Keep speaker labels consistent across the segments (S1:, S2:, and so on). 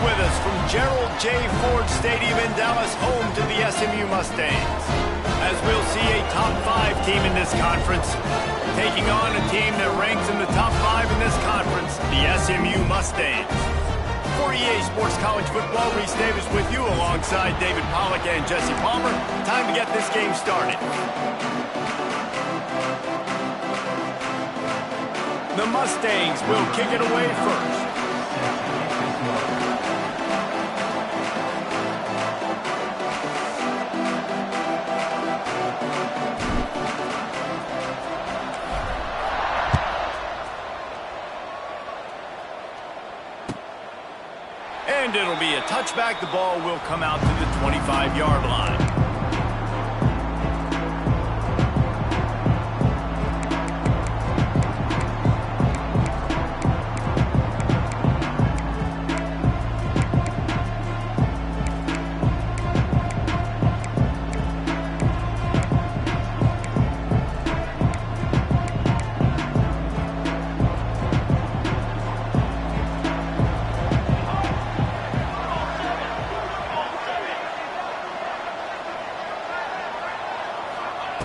S1: with us from Gerald J. Ford Stadium in Dallas, home to the SMU Mustangs. As we'll see a top 5 team in this conference, taking on a team that ranks in the top 5 in this conference, the SMU Mustangs. For EA Sports College Football, Reese Davis with you alongside David Pollack and Jesse Palmer. Time to get this game started. The Mustangs will kick it away first. And it'll be a touchback. The ball will come out to the 25-yard line.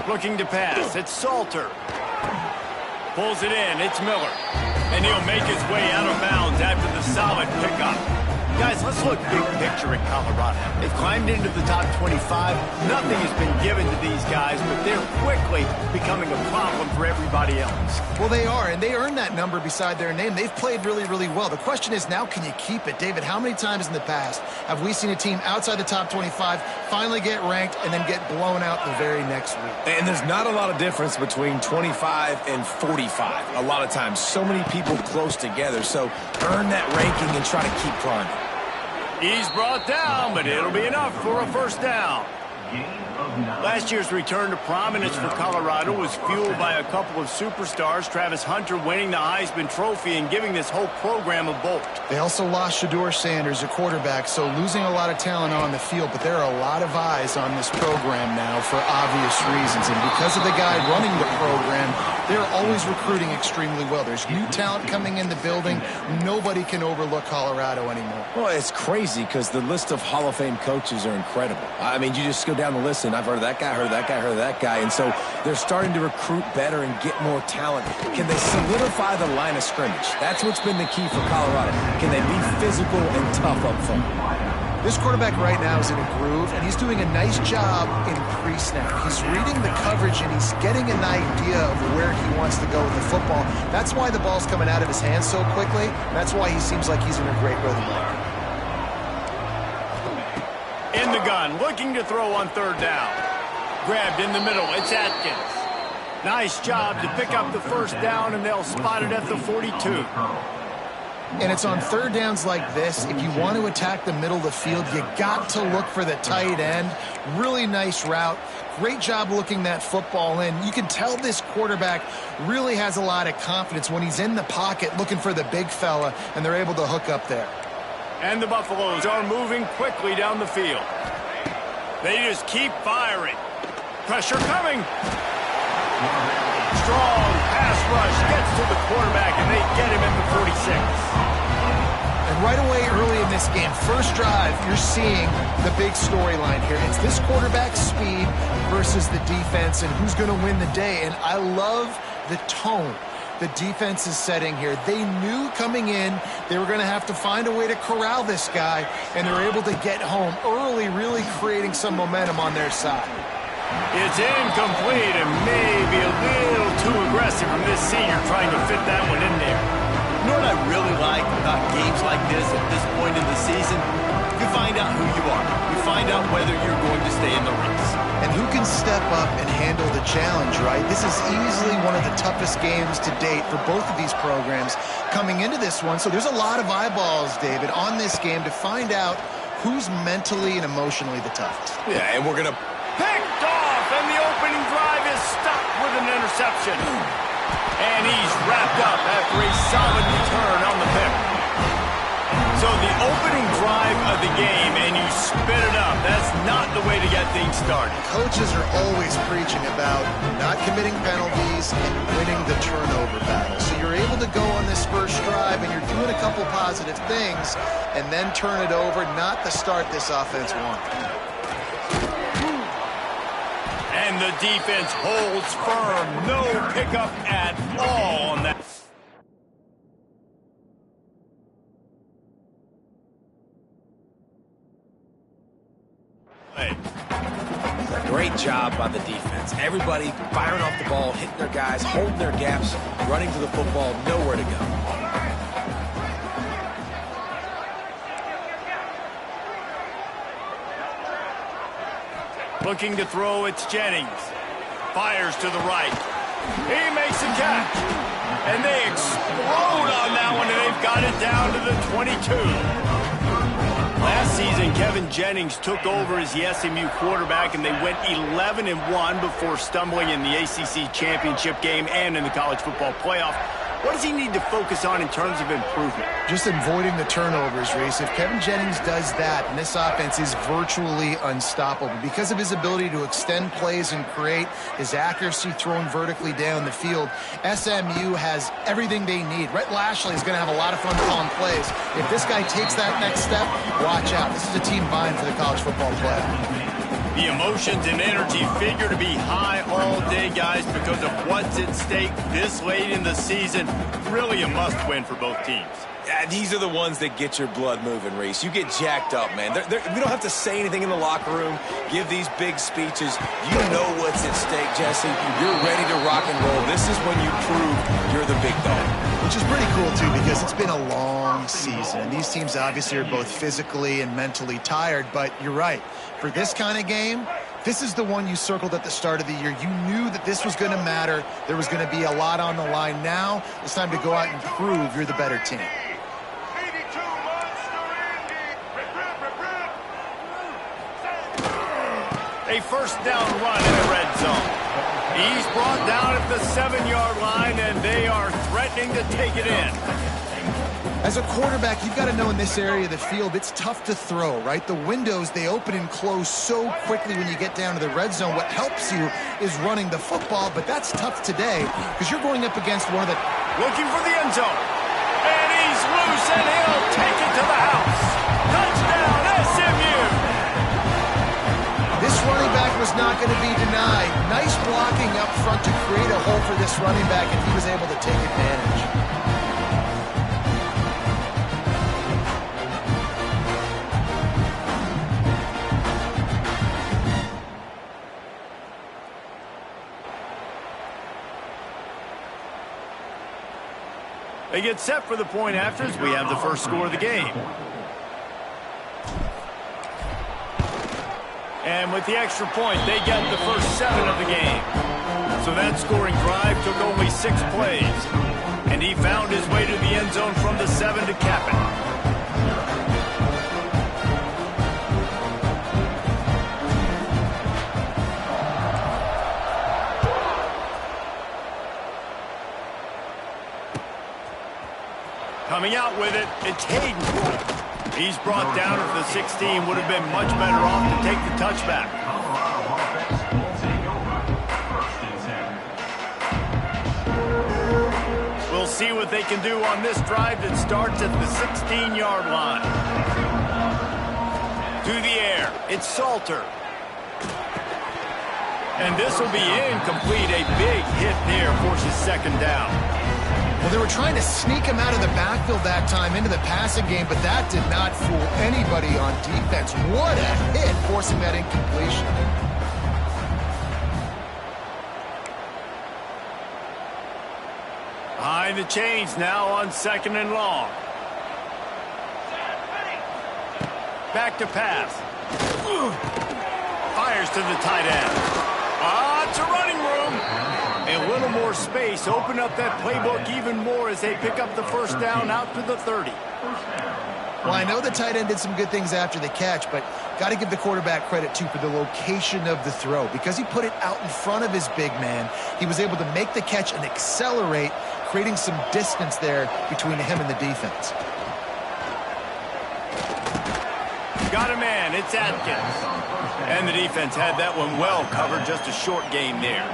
S1: Looking to pass, it's Salter. Pulls it in, it's Miller. And he'll make his way out of bounds after the solid pickup. Guys, let's look big picture at Colorado. They've climbed into the top 25. Nothing has been given to these guys, but they're quickly becoming a problem for everybody else.
S2: Well, they are, and they earned that number beside their name. They've played really, really well. The question is now, can you keep it? David, how many times in the past have we seen a team outside the top 25 finally get ranked and then get blown out the very next week?
S3: And there's not a lot of difference between 25 and 45. A lot of times, so many people close together. So earn that ranking and try to keep climbing.
S1: He's brought down, but it'll be enough for a first down. Last year's return to prominence for Colorado was fueled by a couple of superstars, Travis Hunter winning the Heisman Trophy and giving this whole program a bolt.
S2: They also lost Shedeur Sanders, a quarterback, so losing a lot of talent on the field, but there are a lot of eyes on this program now for obvious reasons. And because of the guy running the program, they're always recruiting extremely well. There's new talent coming in the building. Nobody can overlook Colorado anymore.
S3: Well, it's crazy because the list of Hall of Fame coaches are incredible. I mean, you just go down the list, and I've heard of that guy, heard of that guy, heard of that guy. And so they're starting to recruit better and get more talent. Can they solidify the line of scrimmage? That's what's been the key for Colorado. Can they be physical and tough up front?
S2: This quarterback right now is in a groove, and he's doing a nice job in pre-snap. He's reading the coverage, and he's getting an idea of where he wants to go with the football. That's why the ball's coming out of his hands so quickly. That's why he seems like he's in a great rhythm.
S1: In the gun, looking to throw on third down. Grabbed in the middle, it's Atkins. Nice job to pick up the first down, and they'll spot it at the 42.
S2: And it's on third downs like this. If you want to attack the middle of the field, you got to look for the tight end. Really nice route. Great job looking that football in. You can tell this quarterback really has a lot of confidence when he's in the pocket looking for the big fella, and they're able to hook up there.
S1: And the Buffaloes are moving quickly down the field. They just keep firing. Pressure coming. Strong pass rush gets to the quarterback, and they get him in the 46.
S2: And right away early in this game, first drive, you're seeing the big storyline here. It's this quarterback's speed versus the defense and who's going to win the day. And I love the tone the defense is setting here. They knew coming in they were going to have to find a way to corral this guy, and they're able to get home early, really creating some momentum on their side.
S1: It's incomplete and maybe a little too aggressive from this senior trying to fit that one in there.
S4: You know what I really like about games like this at this point in the season? You find out who you are. You find out whether you're going to stay in the race.
S2: And who can step up and handle the challenge, right? This is easily one of the toughest games to date for both of these programs coming into this one. So there's a lot of eyeballs, David, on this game to find out who's mentally and emotionally the toughest.
S3: Yeah, and we're going to...
S1: Picked off, and the opening drive is stopped with an interception. And he's wrapped up after a solid return on the pick. So the opening drive of the game, and you spit it up. That's not the way to get things started.
S2: Coaches are always preaching about not committing penalties and winning the turnover battle. So you're able to go on this first drive, and you're doing a couple positive things, and then turn it over, not the start this offense wanted.
S1: And the defense holds firm. No pickup at all on that.
S3: Great job by the defense. Everybody firing off the ball, hitting their guys, holding their gaps, running to the football, nowhere to go.
S1: Looking to throw, it's Jennings. Fires to the right. He makes a catch. And they explode on that one, and they've got it down to the 22. Last season, Kevin Jennings took over as the SMU quarterback, and they went 11-1 before stumbling in the ACC championship game and in the college football playoff. What does he need to focus on in terms of improvement?
S2: Just avoiding the turnovers, Reese. If Kevin Jennings does that, and this offense is virtually unstoppable because of his ability to extend plays and create, his accuracy throwing vertically down the field, SMU has everything they need. Rhett Lashley is going to have a lot of fun calling plays. If this guy takes that next step, watch out. This is a team vying for the college football playoff.
S1: The emotions and energy figure to be high all day, guys, because of what's at stake this late in the season. Really a must-win for both teams.
S3: Yeah, these are the ones that get your blood moving, Reese. You get jacked up, man. We don't have to say anything in the locker room, give these big speeches. You know what's at stake, Jesse. You're ready to rock and roll. This is when you prove you're the big dog.
S2: Which is pretty cool, too, because it's been a long season. And these teams obviously are both physically and mentally tired, but you're right. For this kind of game, this is the one you circled at the start of the year. You knew that this was going to matter. There was going to be a lot on the line. Now it's time to go out and prove you're the better team.
S1: A first down run in the red zone. He's brought down at the 7-yard line, and they are threatening to take it in.
S2: As a quarterback, you've got to know in this area of the field, it's tough to throw, right? The windows, they open and close so quickly when you get down to the red zone. What helps you is running the football, but that's tough today because you're going up against one of the...
S1: Looking for the end zone. And he's loose, and he'll take it to the house. Touchdown, SMU!
S2: This running back was not going to be denied. Nice blocking up front to create a hole for this running back, and he was able to take advantage.
S1: They get set for the point afters. We have the first score of the game. And with the extra point, they get the first 7 of the game. So that scoring drive took only 6 plays. And he found his way to the end zone from the 7 to cap it. Coming out with it, it's Hayden. He's brought down at the 16. Would have been much better off to take the touchback. We'll see what they can do on this drive that starts at the 16-yard line. To the air, it's Salter. And this will be incomplete. A big hit there forces second down.
S2: Well, they were trying to sneak him out of the backfield that time into the passing game, but that did not fool anybody on defense. What a hit, forcing that incompletion.
S1: Behind the chains now on 2nd and long. Back to pass. Fires to the tight end. It's a running room. A little more space. Open up that playbook even more as they pick up the first down out to the 30.
S2: Well, I know the tight end did some good things after the catch, but got to give the quarterback credit, too, for the location of the throw. Because he put it out in front of his big man, he was able to make the catch and accelerate, creating some distance there between him and the defense.
S1: Got a man. It's Atkins. And the defense had that one well covered. Just a short gain there.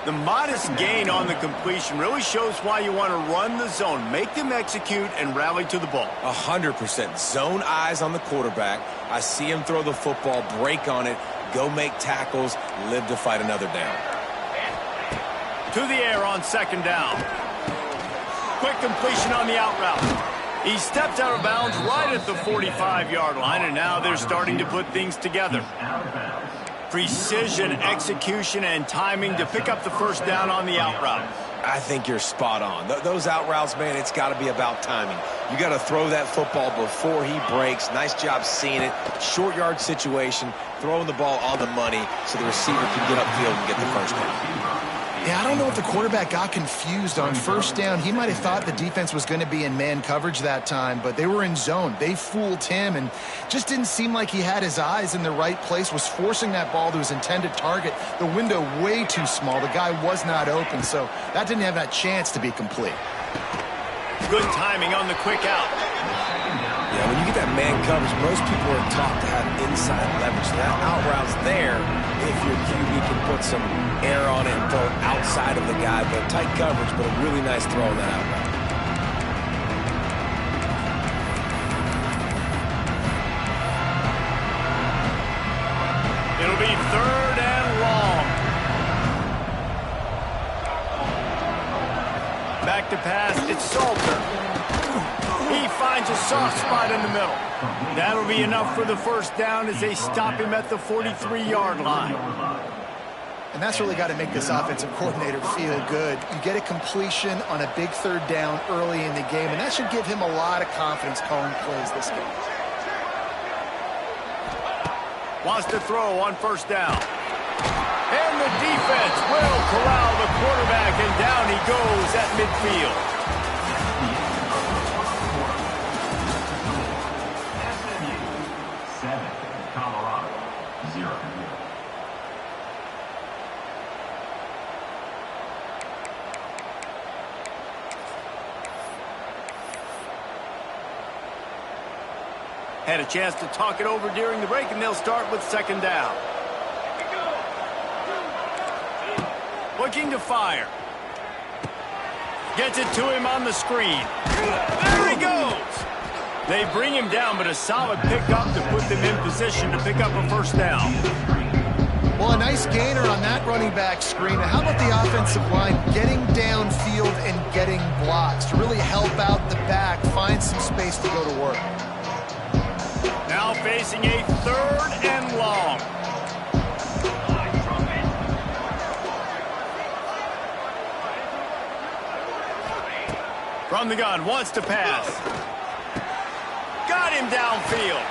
S1: The modest gain on the completion really shows why you want to run the zone. Make them execute and rally to the ball.
S3: 100%. Zone eyes on the quarterback. I see him throw the football, break on it, go make tackles, live to fight another down.
S1: To the air on second down. Quick completion on the out route. He stepped out of bounds right at the 45-yard line, and now they're starting to put things together. Precision, execution, and timing to pick up the first down on the out route.
S3: I think you're spot on. Those out routes, man, it's got to be about timing. You got to throw that football before he breaks. Nice job seeing it. Short yard situation, throwing the ball on the money so the receiver can get upfield and get the first down.
S2: Yeah, I don't know if the quarterback got confused on first down. He might have thought the defense was going to be in man coverage that time, but they were in zone. They fooled him and just didn't seem like he had his eyes in the right place, was forcing that ball to his intended target. The window way too small. The guy was not open, so that didn't have that chance to be complete.
S1: Good timing on the quick out.
S3: Yeah, when you get that man coverage, most people are taught to have inside leverage. So that out route's there if your QB can put some air on it and throw it outside of the guy. But tight coverage, but a really nice throw on that out route.
S1: It'll be third and long. Back to pass, it's Salter. He finds a soft spot in the middle. That'll be enough for the first down as they stop him at the 43-yard line.
S2: And that's really got to make this offensive coordinator feel good. You get a completion on a big third down early in the game, and that should give him a lot of confidence calling plays this game.
S1: Wants to throw on first down. And the defense will corral the quarterback, and down he goes at midfield. Had a chance to talk it over during the break, and they'll start with second down. Looking to fire. Gets it to him on the screen. There he goes. They bring him down, but a solid pickup to put them in position to pick up a first down.
S2: Well, a nice gainer on that running back screen. How about the offensive line getting downfield and getting blocks to really help out the back, find some space to go to work.
S1: Now facing a third and long. From the gun, wants to pass. Got him downfield.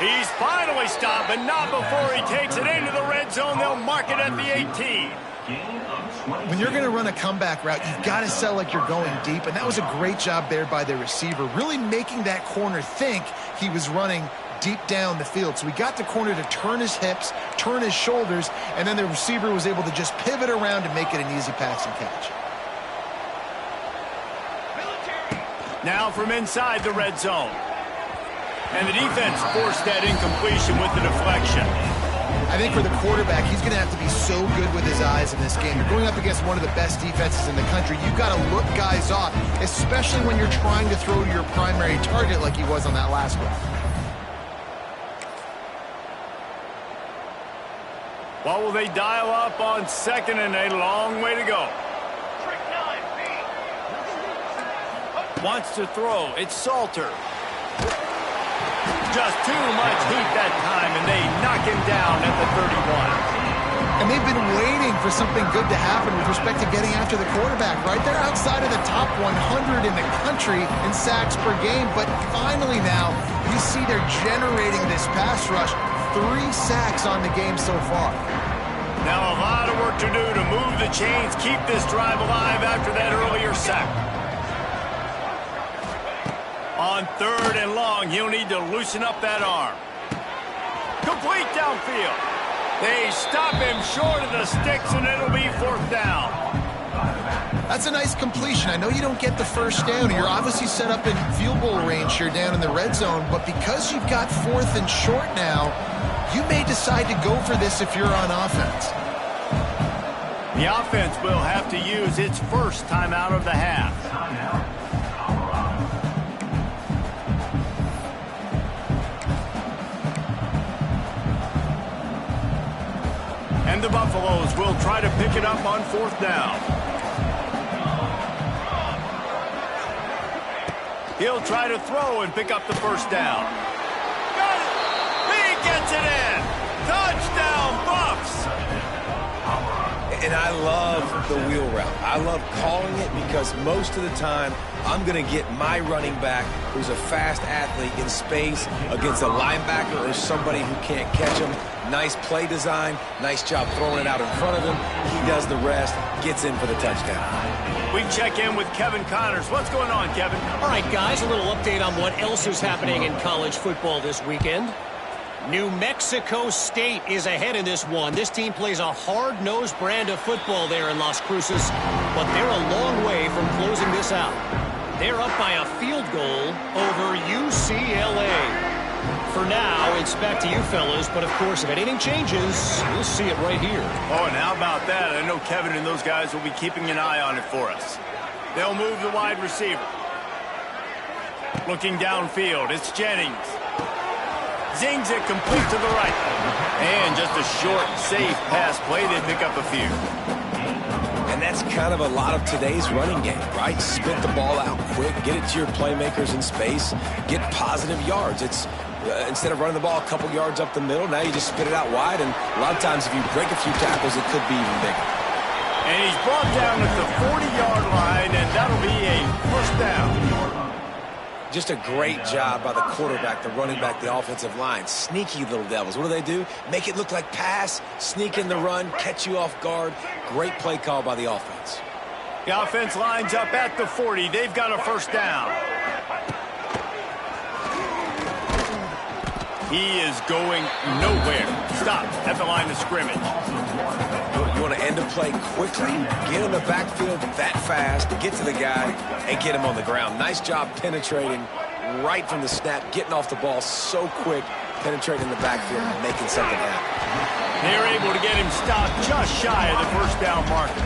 S1: He's finally stopped, but not before he takes it into the red zone. They'll mark it at the 18.
S2: When you're going to run a comeback route, you've got to sell like you're going deep, and that was a great job there by the receiver, really making that corner think he was running deep down the field. So he got the corner to turn his hips, turn his shoulders, and then the receiver was able to just pivot around and make it an easy pass and catch.
S1: Now from inside the red zone. And the defense forced that incompletion with the deflection.
S2: I think for the quarterback, he's going to have to be so good with his eyes in this game. You're going up against one of the best defenses in the country. You've got to look guys off, especially when you're trying to throw to your primary target like he was on that last one.
S1: What will they dial up on second and a long way to go? Wants to throw. It's Salter. Just too much heat that time, and they knock him down at the 31.
S2: And they've been waiting for something good to happen with respect to getting after the quarterback, right? They're outside of the top 100 in the country in sacks per game, but finally now you see they're generating this pass rush. 3 sacks on the game so far.
S1: Now a lot of work to do to move the chains, keep this drive alive after that earlier sack. On third and long, he'll need to loosen up that arm. Complete downfield. They stop him short of the sticks, and it'll be fourth down.
S2: That's a nice completion. I know you don't get the first down. You're obviously set up in field goal range here down in the red zone, but because you've got 4th and short now, you may decide to go for this if you're on offense.
S1: The offense will have to use its first timeout of the half. And the Buffaloes will try to pick it up on 4th down. He'll try to throw and pick up the first down. Got it! He gets it in! Touchdown, Buffs!
S3: And I love the wheel route. I love calling it because most of the time I'm going to get my running back who's a fast athlete in space against a linebacker or somebody who can't catch him. Nice play design. Nice job throwing it out in front of him. He does the rest, gets in for the touchdown.
S1: We check in with Kevin Connors. What's going on, Kevin?
S5: All right, guys, a little update on what else is happening in college football this weekend. New Mexico State is ahead in this one. This team plays a hard-nosed brand of football there in Las Cruces, but they're a long way from closing this out. They're up by a field goal over UCLA. For now, it's back to you fellas, but of course, if anything changes, you'll see it right here.
S1: Oh, and how about that? I know Kevin and those guys will be keeping an eye on it for us. They'll move the wide receiver. Looking downfield, it's Jennings. Zings it complete to the right. And just a short, safe pass play. They pick up a few.
S3: And that's kind of a lot of today's running game, right? Spit the ball out quick, get it to your playmakers in space, get positive yards. It's instead of running the ball a couple yards up the middle, now you just spit it out wide, and a lot of times if you break a few tackles, it could be even bigger.
S1: And he's brought down at the 40-yard line, and that'll be a first down.
S3: Just a great job by the quarterback, the running back, the offensive line. Sneaky little devils. What do? Make it look like pass, sneak in the run, catch you off guard. Great play call by the offense.
S1: The offense lines up at the 40. They've got a first down. He is going nowhere. Stop at the line of scrimmage.
S3: You want to end a play quickly, get in the backfield that fast, get to the guy, and get him on the ground. Nice job penetrating right from the snap, getting off the ball so quick, penetrating the backfield and making something happen.
S1: They're able to get him stopped just shy of the first down marker.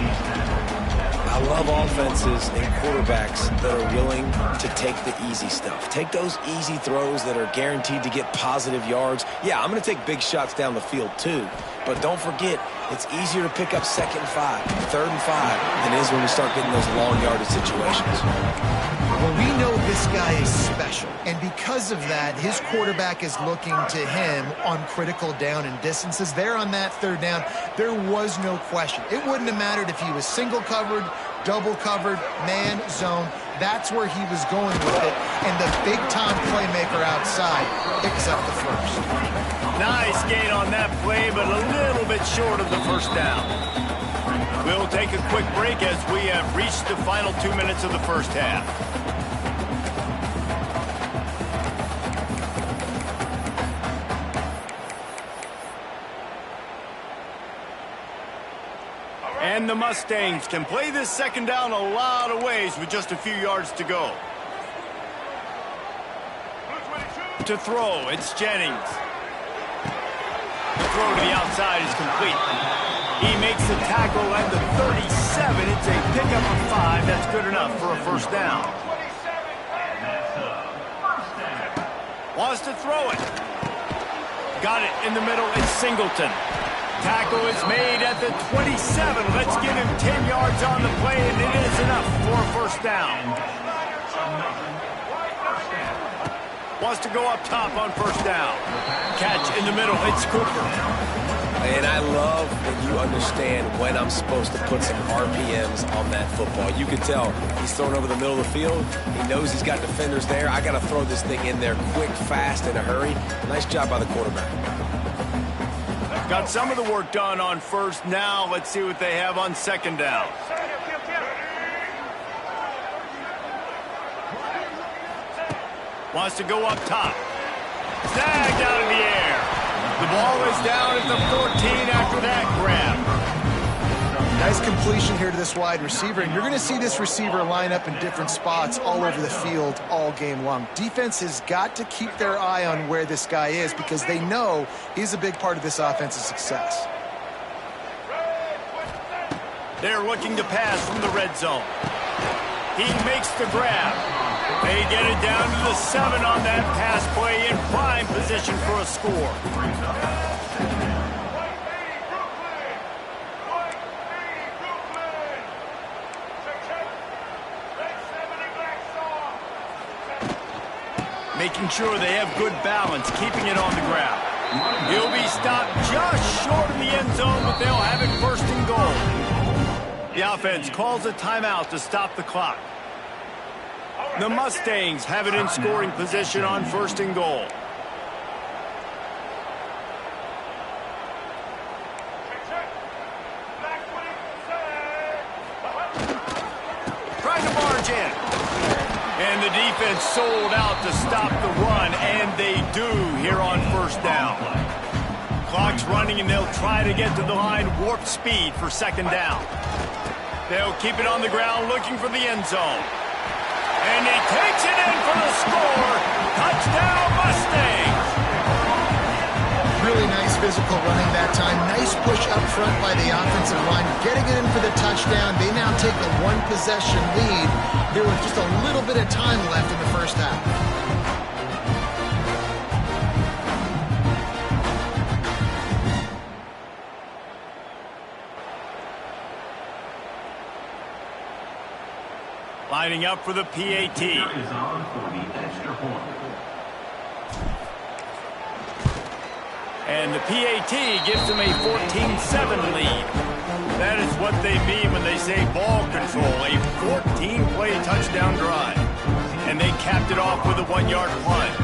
S3: I love offenses and quarterbacks that are willing to take the easy stuff. Take those easy throws that are guaranteed to get positive yards. Yeah, I'm going to take big shots down the field too. But don't forget, it's easier to pick up 2nd and 5, 3rd and 5 than it is when we start getting those long yardage situations.
S2: Well, we know this guy is special, and because of that, his quarterback is looking to him on critical down and distances. There on that 3rd down, there was no question. It wouldn't have mattered if he was single covered, double covered, man, zone. That's where he was going with it, and the big-time playmaker outside picks up the first.
S1: Nice gain on that play, but a little bit short of the first down. We'll take a quick break as we have reached the final 2 minutes of the first half. And the Mustangs can play this 2nd down a lot of ways with just a few yards to go. To throw, it's Jennings. The throw to the outside is complete. He makes the tackle at the 37. It's a pickup of 5. That's good enough for a first down. Wants to throw it. Got it in the middle. It's Singleton. Tackle is made at the 27. Let's give him 10 yards on the play, and it is enough for a first down. Wants to go up top on first down. Catch in the middle. It's Cooper.
S3: And I love when you understand when I'm supposed to put some RPMs on that football. You can tell he's thrown over the middle of the field. He knows he's got defenders there. I got to throw this thing in there quick, fast, in a hurry. Nice job by the quarterback.
S1: Got some of the work done on first. Now let's see what they have on 2nd down. Wants to go up top. Snagged out of the air. The ball is down at the 14 after that grab.
S2: Nice completion here to this wide receiver, and you're going to see this receiver line up in different spots all over the field all game long. Defense has got to keep their eye on where this guy is because they know he's a big part of this offense's success.
S1: They're looking to pass from the red zone. He makes the grab. They get it down to the 7 on that pass play in prime position for a score. Making sure they have good balance, keeping it on the ground. He'll be stopped just short of the end zone, but they'll have it first and goal. The offense calls a timeout to stop the clock. The Mustangs have it in scoring position on first and goal. Trying to barge in. And the defense sold out to stop the run, and they do here on first down. Clock's running, and they'll try to get to the line warp speed for second down. They'll keep it on the ground looking for the end zone. And he takes it in for the score. Touchdown, Mustangs!
S2: Really nice physical running that time. Nice push up front by the offensive line. Getting it in for the touchdown. They now take the one-possession lead here with just a little bit of time left in the first half.
S1: Lining up for the PAT. And the PAT gives them a 14-7 lead. That is what they mean when they say ball control, a 14-play touchdown drive. And they capped it off with a 1-yard plunge.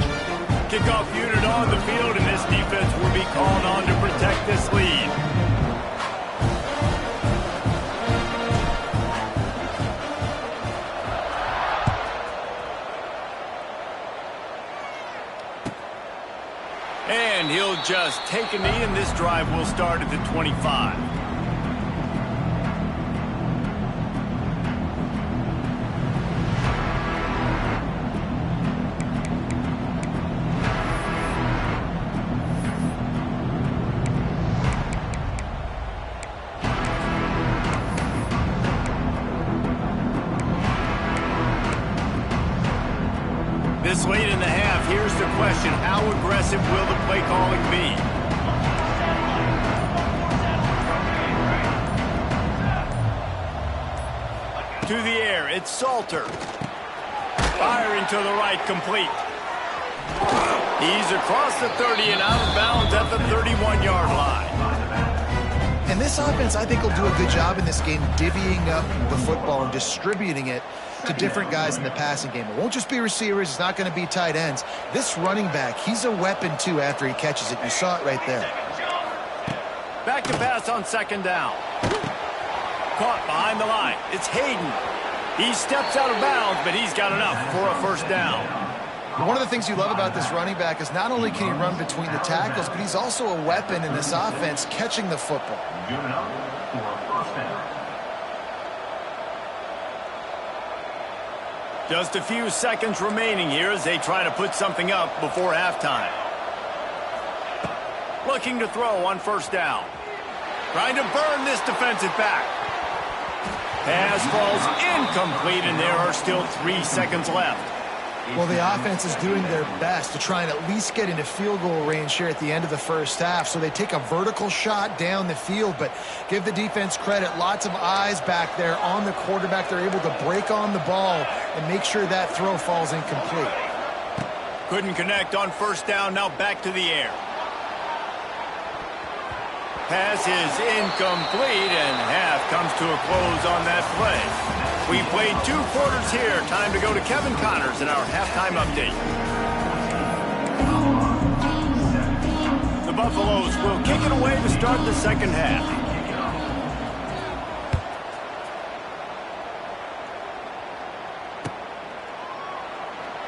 S1: Kickoff unit on the field, and this defense will be called on to protect this lead. And he'll just take a knee, and this drive will start at the 25. This late in the half, here's the question. How aggressive will the play calling be? To the air, it's Salter. Firing to the right, complete. He's across the 30 and out of bounds at the 31-yard line.
S2: And this offense, I think, will do a good job in this game divvying up the football and distributing it to different guys in the passing game. It won't just be receivers. It's not going to be tight ends. This running back, he's a weapon, too, after he catches it. You saw it right there.
S1: Back to pass on second down. Caught behind the line. It's Hayden. He steps out of bounds, but he's got enough for a first down.
S2: One of the things you love about this running back is not only can he run between the tackles, but he's also a weapon in this offense catching the football.
S1: Just a few seconds remaining here as they try to put something up before halftime. Looking to throw on first down. Trying to burn this defensive back. Pass falls incomplete, and there are still 3 seconds left.
S2: Well, the offense is doing their best to try and at least get into field goal range here at the end of the first half. So they take a vertical shot down the field, but give the defense credit. Lots of eyes back there on the quarterback. They're able to break on the ball and make sure that throw falls incomplete.
S1: Couldn't connect on first down. Now back to the air. Pass is incomplete, and half comes to a close on that play. We played 2 quarters here. Time to go to Kevin Connors in our halftime update. The Buffaloes will kick it away to start the second half.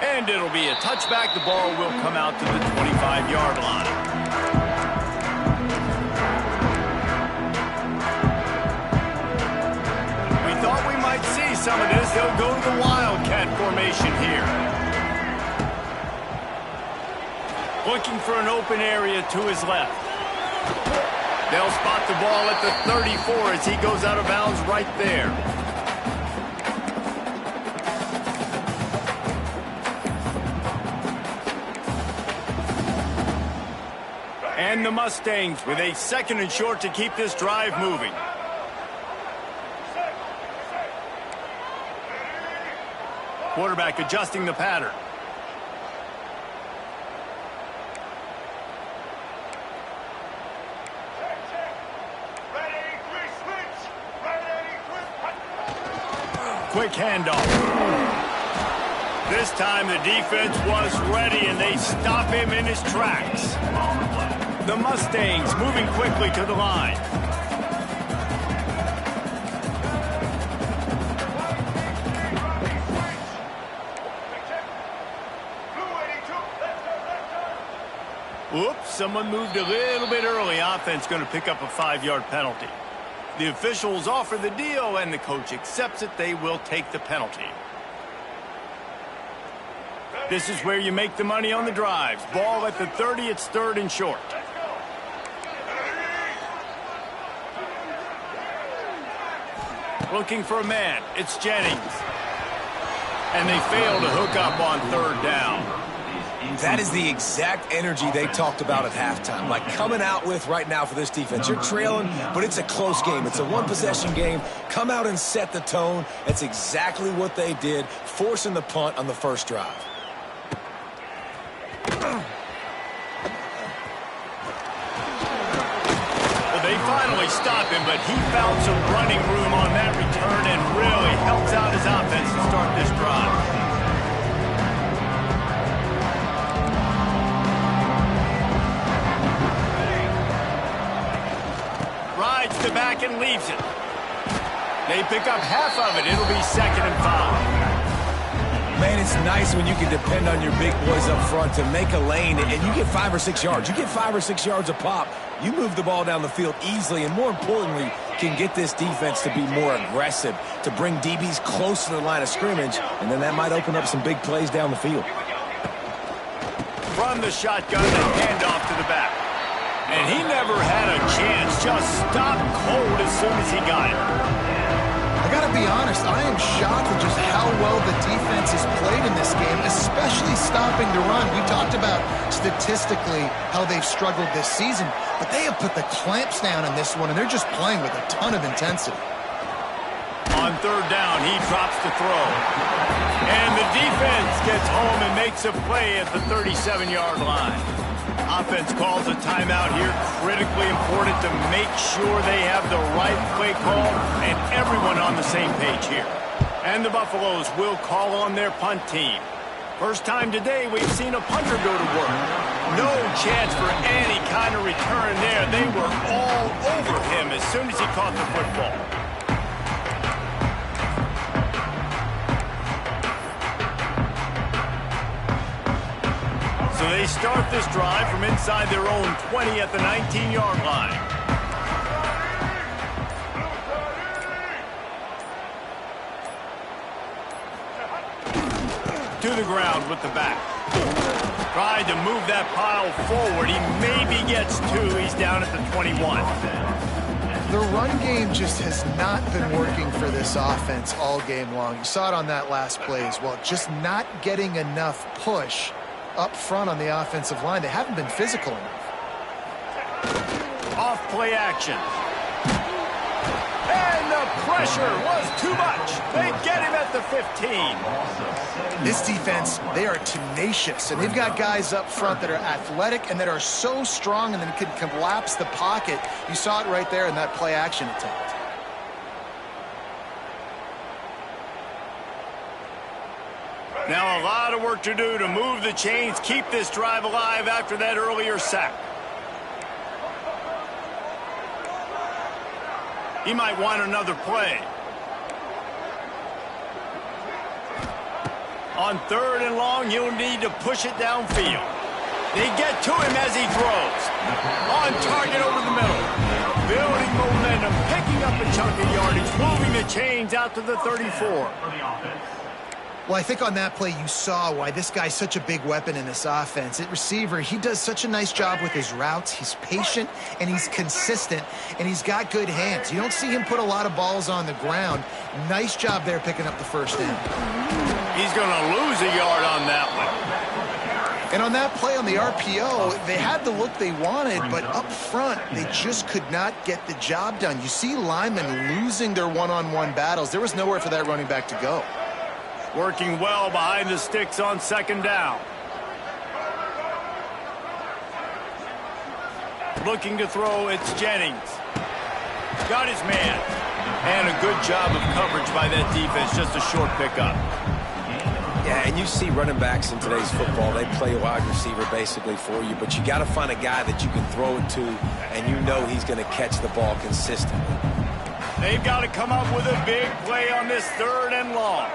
S1: And it'll be a touchback. The ball will come out to the 25-yard line. Looking for an open area to his left. They'll spot the ball at the 34 as he goes out of bounds right there. And the Mustangs with a 2nd and short to keep this drive moving. Quarterback adjusting the pattern. Quick handoff. This time the defense was ready and they stop him in his tracks. The Mustangs moving quickly to the line. Oops, someone moved a little bit early. Offense going to pick up a 5-yard penalty. The officials offer the deal, and the coach accepts it. They will take the penalty. This is where you make the money on the drives. Ball at the 30, it's 3rd and short. Looking for a man, it's Jennings. And they fail to hook up on 3rd down.
S3: That is the exact energy they talked about at halftime. Like coming out with right now for this defense. You're trailing, but it's a close game. It's a one-possession game. Come out and set the tone. That's exactly what they did, forcing the punt on the first drive.
S1: Well, they finally stop him, but he found some running room on that return and really helps out his offense to start this drive. Rides the back and leaves it. They pick up half of it. It'll be 2nd and 5.
S3: Man, it's nice when you can depend on your big boys up front to make a lane and you get 5 or 6 yards. You get 5 or 6 yards a pop. You move the ball down the field easily and, more importantly, can get this defense to be more aggressive, to bring DBs close to the line of scrimmage, and then that might open up some big plays down the field.
S1: From the shotgun, the handoff to the back. And he never had a chance, just stopped cold as soon as he got it.
S2: I gotta be honest, I am shocked at just how well the defense has played in this game, especially stopping the run. We talked about statistically how they've struggled this season, but they have put the clamps down in this one, and they're just playing with a ton of intensity.
S1: On 3rd down, he drops the throw. And the defense gets home and makes a play at the 37-yard line. Offense calls a timeout here. Critically important to make sure they have the right play call and everyone on the same page here. And the Buffaloes will call on their punt team. First time today we've seen a punter go to work. No chance for any kind of return there. They were all over him as soon as he caught the football. So they start this drive from inside their own 20 at the 19-yard line. To the ground with the back. Tried to move that pile forward. He maybe gets 2. He's down at the 21.
S2: The run game just has not been working for this offense all game long. You saw it on that last play as well. Just not getting enough push up front on the offensive line. They haven't been physical enough.
S1: Off play action. And the pressure was too much. They get him at the 15.
S2: This defense, they are tenacious, and they've got guys up front that are athletic and that are so strong and then can collapse the pocket. You saw it right there in that play action attempt.
S1: Now a lot of work to do to move the chains, keep this drive alive after that earlier sack. He might want another play. On 3rd and long, he'll need to push it downfield. They get to him as he throws. On target over the middle. Building momentum, picking up a chunk of yardage, moving the chains out to the 34.
S2: Well, I think on that play you saw why this guy's such a big weapon in this offense. At receiver, he does such a nice job with his routes. He's patient, and he's consistent, and he's got good hands. You don't see him put a lot of balls on the ground. Nice job there picking up the first down.
S1: He's going to lose a yard on that one.
S2: And on that play on the RPO, they had the look they wanted, but up front, they just could not get the job done. You see linemen losing their one-on-one battles. There was nowhere for that running back to go.
S1: Working well behind the sticks on second down. Looking to throw, it's Jennings. Got his man. And a good job of coverage by that defense. Just a short pickup.
S3: Yeah, and you see running backs in today's football, they play a wide receiver basically for you, but you got to find a guy that you can throw it to, and you know he's going to catch the ball consistently.
S1: They've got to come up with a big play on this 3rd and long.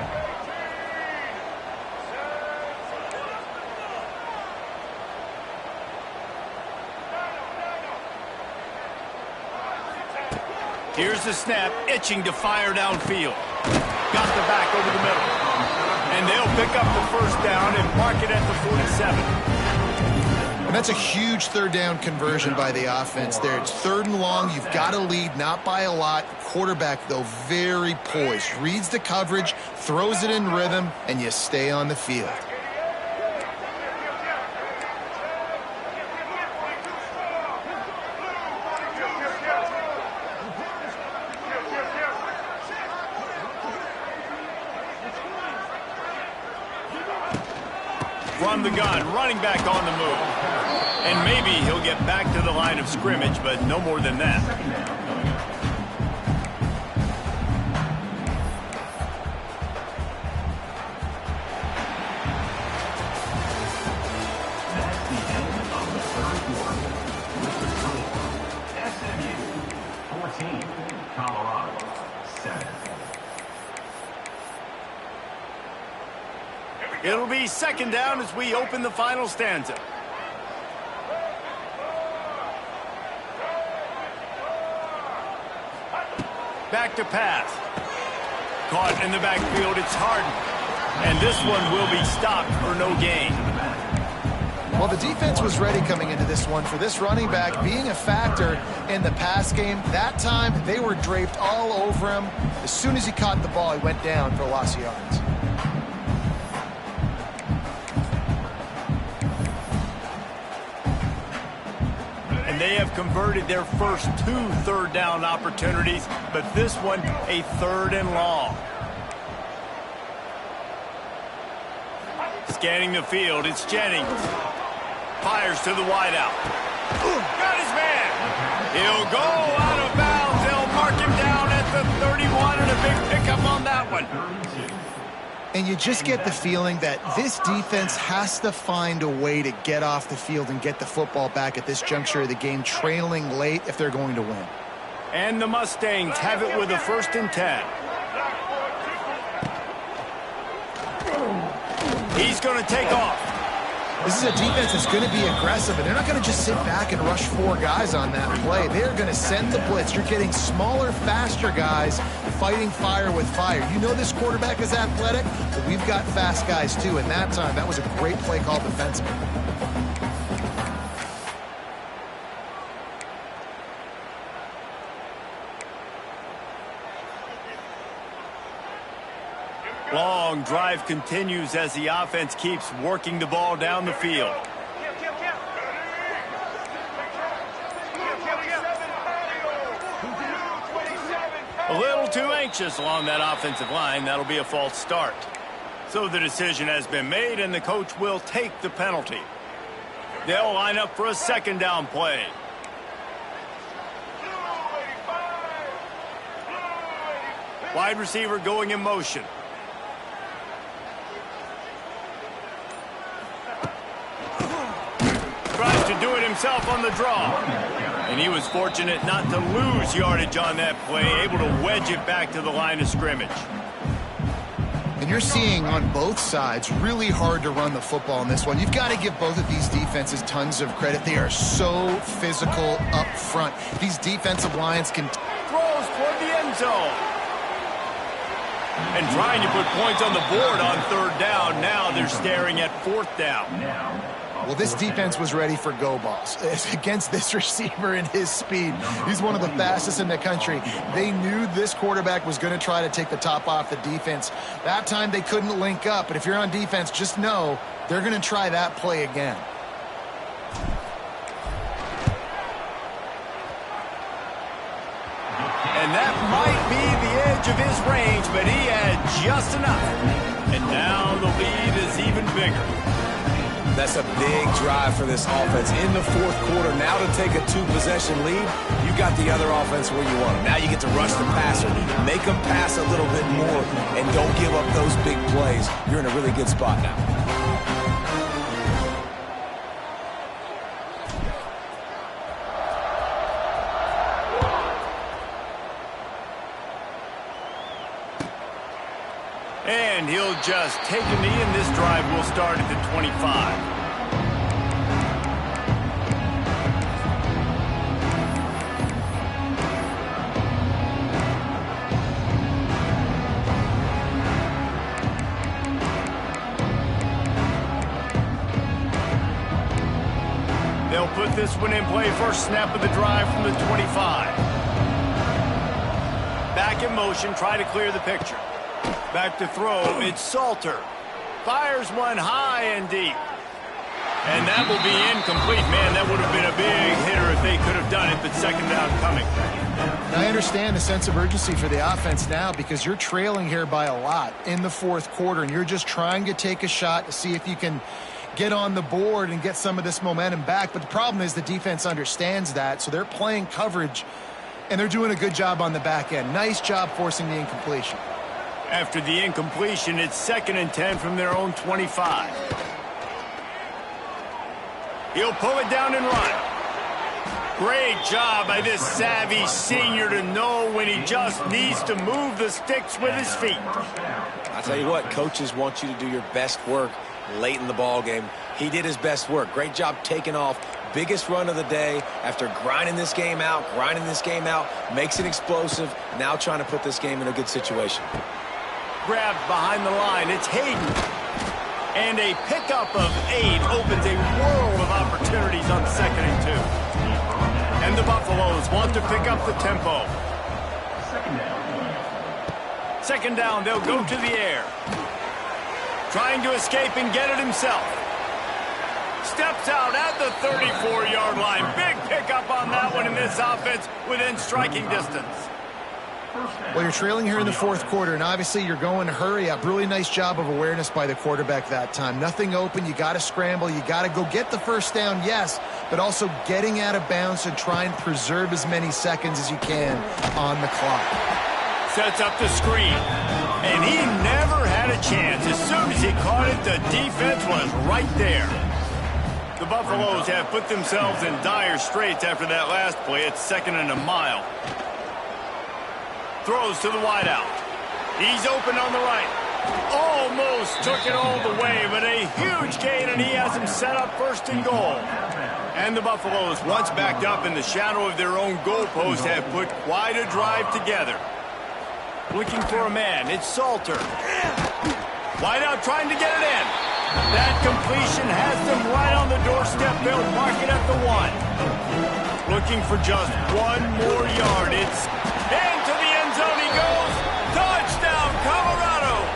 S1: Here's the snap, itching to fire downfield. Got the back over the middle. And they'll pick up the first down and mark it at the 47.
S2: And that's a huge 3rd down conversion by the offense there. It's 3rd and long. You've got to lead, not by a lot. Quarterback, though, very poised. Reads the coverage, throws it in rhythm, and you stay on the field.
S1: From the gun, running back on the move. And maybe he'll get back to the line of scrimmage, but no more than that.
S6: That's the end of the 3rd quarter. SMU 14, Colorado 7.
S1: It'll be second down as we open the final stanza. Back to pass. Caught in the backfield, it's Harden. And this one will be stopped for no gain.
S2: Well, the defense was ready coming into this one for this running back being a factor in the pass game. That time, they were draped all over him. As soon as he caught the ball, he went down for loss of yards.
S1: They have converted their first 2 3rd down opportunities, but this one a 3rd and long. Scanning the field, it's Jennings. Fires to the wideout. Got his man. He'll go out of bounds. They'll mark him down at the 31 and a big pickup on that one.
S2: And you just get the feeling that this defense has to find a way to get off the field and get the football back at this juncture of the game, trailing late if they're going to win.
S1: And the Mustangs have it with a 1st and 10. He's going to take off.
S2: This is a defense that's going to be aggressive, and they're not going to just sit back and rush 4 guys on that play. They're going to send the blitz. You're getting smaller, faster guys fighting fire with fire. You know this quarterback is athletic, but we've got fast guys too, and that time, that was a great play call defensively.
S1: Long drive continues as the offense keeps working the ball down the field. A little too anxious along that offensive line. That'll be a false start. So the decision has been made, and the coach will take the penalty. They'll line up for a 2nd down play. Wide receiver going in motion. Tries to do it himself on the draw. And he was fortunate not to lose yardage on that play, able to wedge it back to the line of scrimmage.
S2: And you're seeing on both sides really hard to run the football in this one. You've got to give both of these defenses tons of credit. They are so physical up front. These defensive lines can...
S1: Throws toward the end zone. And trying to put points on the board on 3rd down. Now they're staring at 4th down.
S2: Well, this defense was ready for go balls. Against this receiver and his speed, he's one of the fastest in the country. They knew this quarterback was going to try to take the top off the defense. That time they couldn't link up, but if you're on defense, just know they're going to try that play again.
S1: And that might be the edge of his range, but he had just enough. And now the lead is even bigger.
S3: That's a big drive for this offense in the 4th quarter. Now to take a 2-possession lead, you got the other offense where you want them. Now you get to rush the passer, make them pass a little bit more, and don't give up those big plays. You're in a really good spot now.
S1: And he'll just take a knee, and this drive will start at the 25. They'll put this one in play. First snap of the drive from the 25. Back in motion, try to clear the picture. Back to throw, it's Salter. Fires one high and deep. And that will be incomplete. Man, that would have been a big hitter if they could have done it, but 2nd down coming.
S2: I understand the sense of urgency for the offense now because you're trailing here by a lot in the 4th quarter, and you're just trying to take a shot to see if you can get on the board and get some of this momentum back. But the problem is the defense understands that, so they're playing coverage, and they're doing a good job on the back end. Nice job forcing the incompletion.
S1: After the incompletion, it's 2nd and 10 from their own 25. He'll pull it down and run. Great job by this savvy senior to know when he just needs to move the sticks with his feet.
S3: I tell you what, coaches want you to do your best work late in the ball game. He did his best work. Great job taking off. Biggest run of the day after grinding this game out, makes it explosive, now trying to put this game in a good situation.
S1: Grabbed behind the line, it's Hayden. And a pickup of 8 opens a world of opportunities on 2nd and 2. And the Buffaloes want to pick up the tempo. 2nd down, they'll go to the air. Trying to escape and get it himself. Steps out at the 34-yard line. Big pickup on that one in this offense within striking distance.
S2: Well, you're trailing here in the 4th quarter, and obviously you're going to hurry up. Really nice job of awareness by the quarterback that time. Nothing open. You got to scramble. You got to go get the 1st down, yes, but also getting out of bounds and try and preserve as many seconds as you can on the clock.
S1: Sets up the screen, and he never had a chance. As soon as he caught it, the defense was right there. The Buffaloes have put themselves in dire straits after that last play. It's 2nd and a mile. Throws to the wideout. He's open on the right. Almost took it all the way, but a huge gain, and he has him set up 1st and goal. And the Buffaloes, once backed up in the shadow of their own goalpost, have put quite a drive together. Looking for a man, it's Salter. Wideout trying to get it in. That completion has them right on the doorstep. They'll mark it at the 1. Looking for just one more yard. It's into the end zone he goes. Touchdown, Colorado.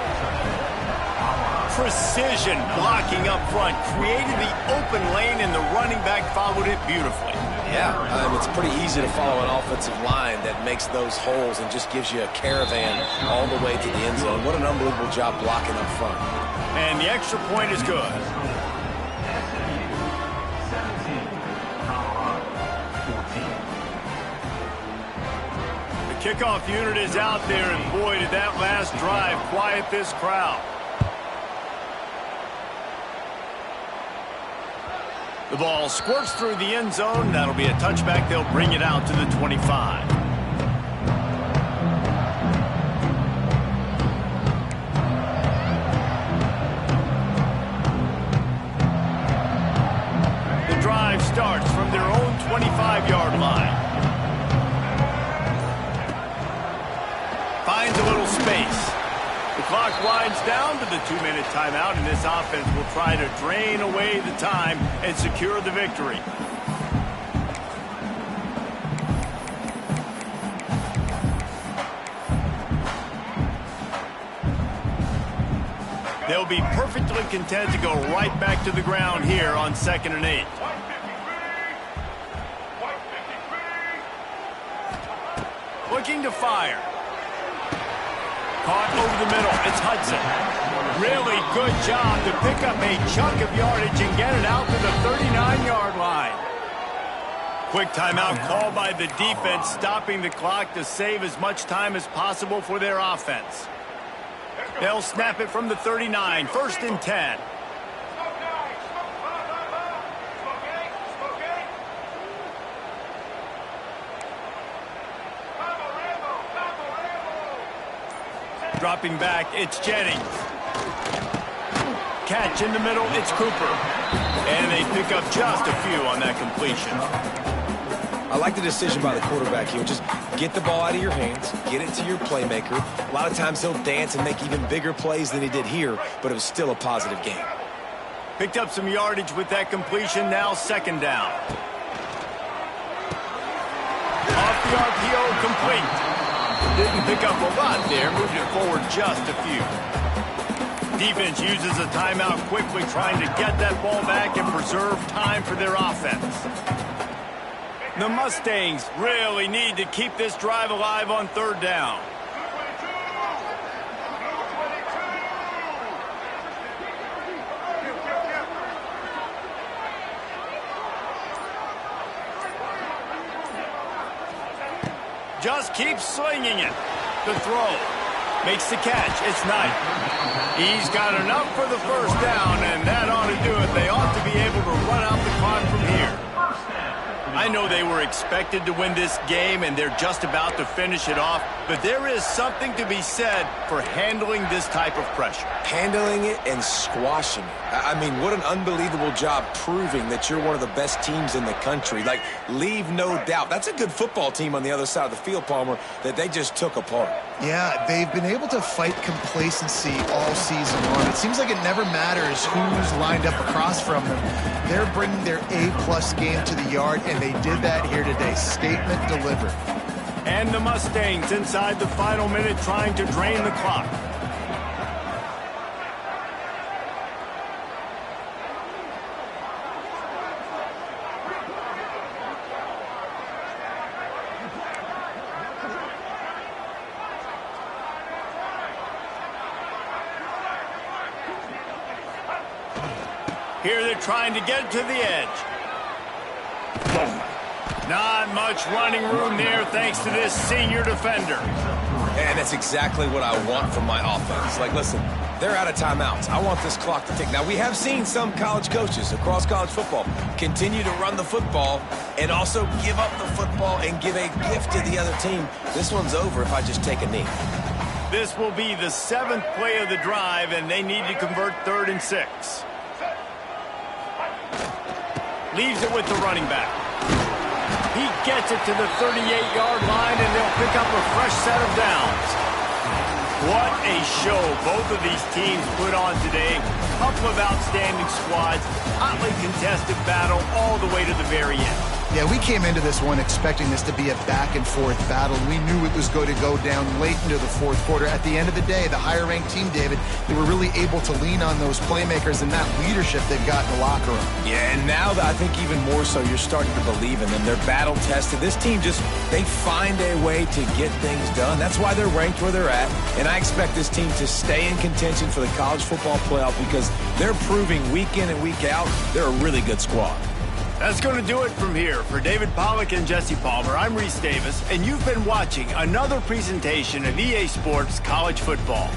S1: Precision blocking up front. Created the open lane, and the running back followed it beautifully.
S3: Yeah, it's pretty easy to follow an offensive line that makes those holes and just gives you a caravan all the way to the end zone. What an unbelievable job blocking up front.
S1: And the extra point is good. The kickoff unit is out there, and boy, did that last drive quiet this crowd. The ball squirts through the end zone. That'll be a touchback. They'll bring it out to the 25. The drive starts from their own 25-yard line. Finds a little space. clock winds down to the 2-minute timeout, and this offense will try to drain away the time and secure the victory. They'll be perfectly content to go right back to the ground here on 2nd and 8. Looking to fire. Caught over the middle. It's Hudson. Really good job to pick up a chunk of yardage and get it out to the 39-yard line. Quick timeout called by the defense, stopping the clock to save as much time as possible for their offense. They'll snap it from the 39, 1st and 10. Dropping back, it's Jennings. Catch in the middle, it's Cooper. And they pick up just a few on that completion.
S3: I like the decision by the quarterback here. Just get the ball out of your hands, get it to your playmaker. A lot of times he'll dance and make even bigger plays than he did here, but it was still a positive game.
S1: Picked up some yardage with that completion, now 2nd down. Off the RPO, complete. Didn't pick up a lot there, moved it forward just a few. Defense uses a timeout quickly, trying to get that ball back and preserve time for their offense. The Mustangs really need to keep this drive alive on 3rd down. Just keeps slinging it. The throw. Makes the catch. It's Knight. He's got enough for the 1st down, and that ought to do it. They ought to be able to run out the clock from here. I know they were expected to win this game, and they're just about to finish it off, but there is something to be said for handling this type of pressure.
S3: Handling it and squashing it. I mean, what an unbelievable job proving that you're one of the best teams in the country. Like, leave no doubt. That's a good football team on the other side of the field, Palmer, that they just took apart.
S2: Yeah, they've been able to fight complacency all season long. It seems like it never matters who's lined up across from them. They're bringing their A-plus game to the yard, and they did that here today. Statement delivered.
S1: And the Mustangs inside the final minute trying to drain the clock. Here they're trying to get to the edge. Not much running room there thanks to this senior defender.
S3: And that's exactly what I want from my offense. Like, listen, they're out of timeouts. I want this clock to tick. Now, we have seen some college coaches across college football continue to run the football and also give up the football and give a gift to the other team. This one's over if I just take a knee.
S1: This will be the 7th play of the drive, and they need to convert 3rd and 6. Leaves it with the running back. He gets it to the 38-yard line, and they'll pick up a fresh set of downs. What a show both of these teams put on today. Couple of outstanding squads, hotly contested battle all the way to the very end.
S2: Yeah, we came into this one expecting this to be a back-and-forth battle. We knew it was going to go down late into the 4th quarter. At the end of the day, the higher-ranked team, David, they were really able to lean on those playmakers and that leadership they've got in the locker room.
S3: Yeah, and now I think even more so, you're starting to believe in them. They're battle-tested. This team they find a way to get things done. That's why they're ranked where they're at. And I expect this team to stay in contention for the college football playoff because they're proving week in and week out they're a really good squad.
S1: That's going to do it from here. For David Pollack and Jesse Palmer, I'm Reese Davis, and you've been watching another presentation of EA Sports College Football.